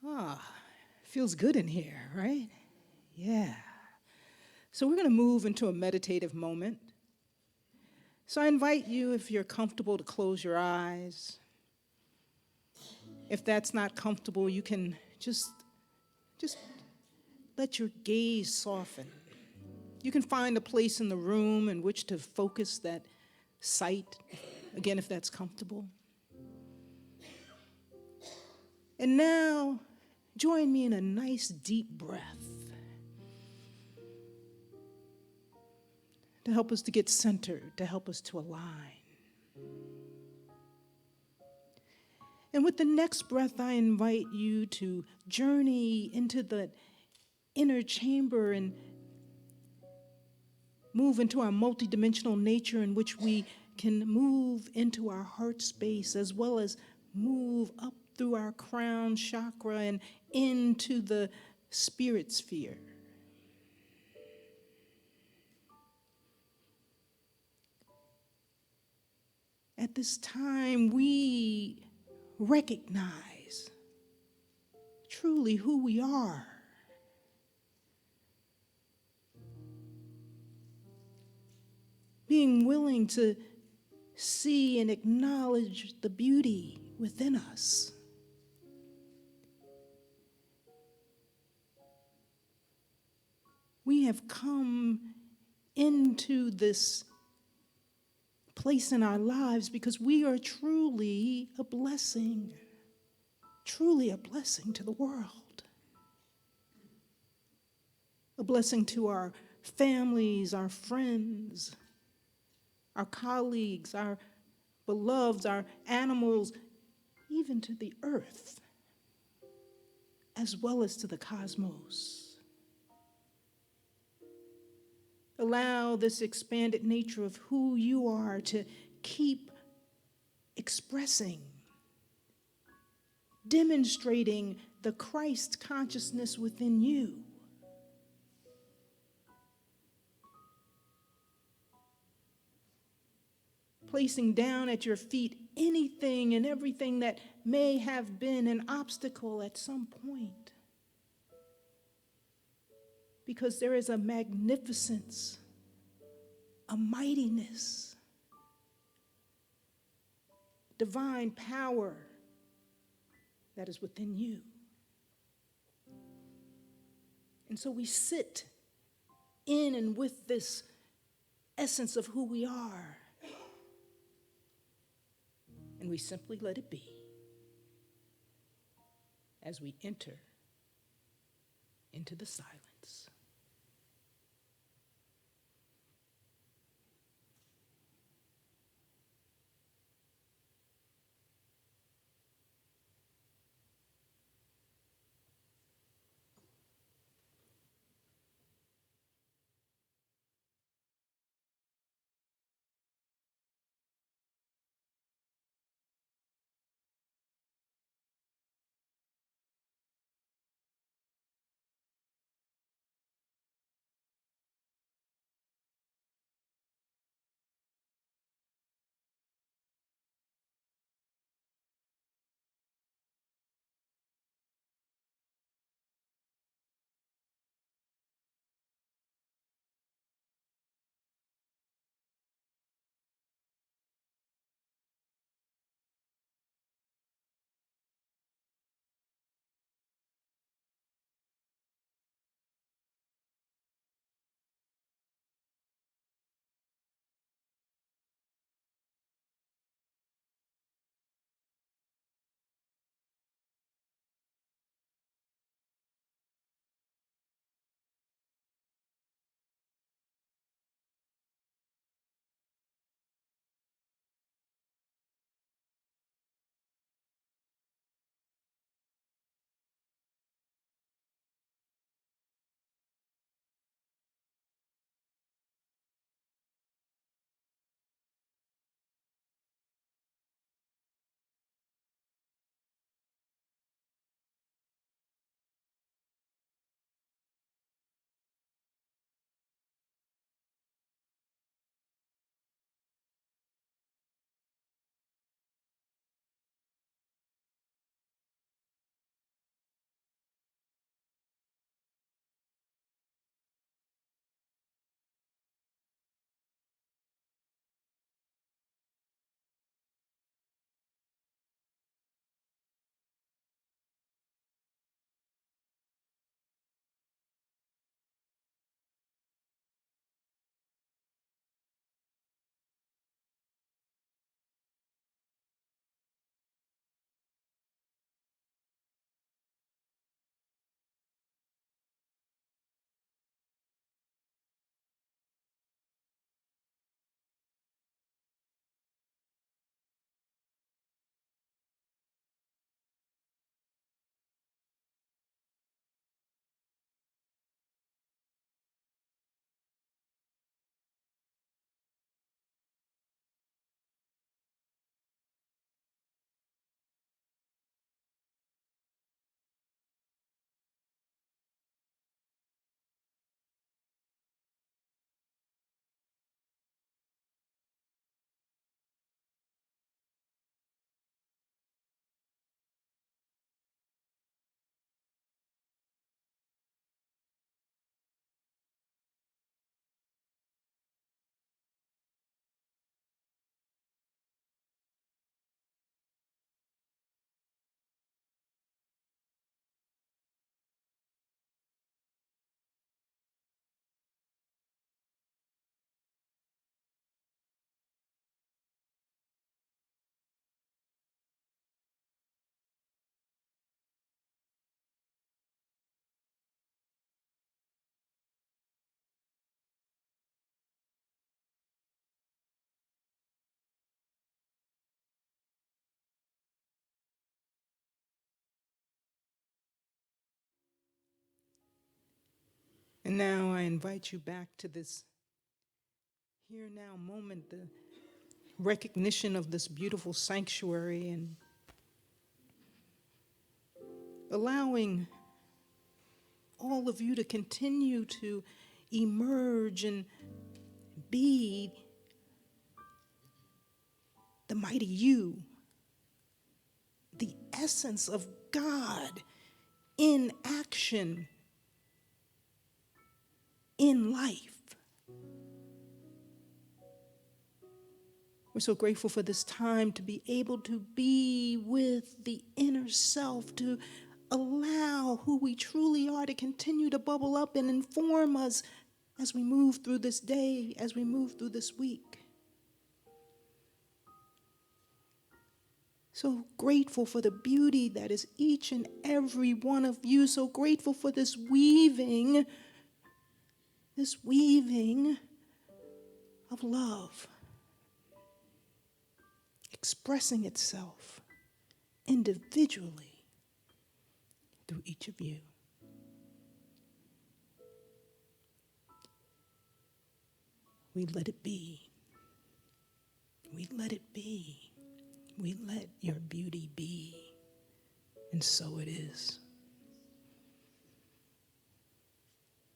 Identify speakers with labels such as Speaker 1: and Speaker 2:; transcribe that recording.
Speaker 1: Ah, feels good in here, right? Yeah. So we're going to move into a meditative moment. So I invite you, if you're comfortable, to close your eyes. If that's not comfortable, you can just let your gaze soften. You can find a place in the room in which to focus that sight, again, if that's comfortable. And now, join me in a nice deep breath to help us to get centered, to help us to align. And with the next breath, I invite you to journey into the inner chamber and move into our multidimensional nature in which we can move into our heart space as well as move up through our crown chakra and into the spirit sphere. At this time, we recognize truly who we are. Being willing to see and acknowledge the beauty within us. We have come into this place in our lives because we are truly a blessing to the world, a blessing to our families, our friends, our colleagues, our beloveds, our animals, even to the earth, as well as to the cosmos. Allow this expanded nature of who you are to keep expressing, demonstrating the Christ consciousness within you. Placing down at your feet anything and everything that may have been an obstacle at some point. Because there is a magnificence, a mightiness, divine power that is within you. And so we sit in and with this essence of who we are, and we simply let it be as we enter into the silence. And now I invite you back to this here now moment, the recognition of this beautiful sanctuary, and allowing all of you to continue to emerge and be the mighty you, the essence of God in action, in life. We're so grateful for this time to be able to be with the inner self, to allow who we truly are to continue to bubble up and inform us as we move through this day, as we move through this week. So grateful for the beauty that is each and every one of you. So grateful for this weaving of love, expressing itself individually through each of you. We let it be. We let it be. We let your beauty be. And so it is.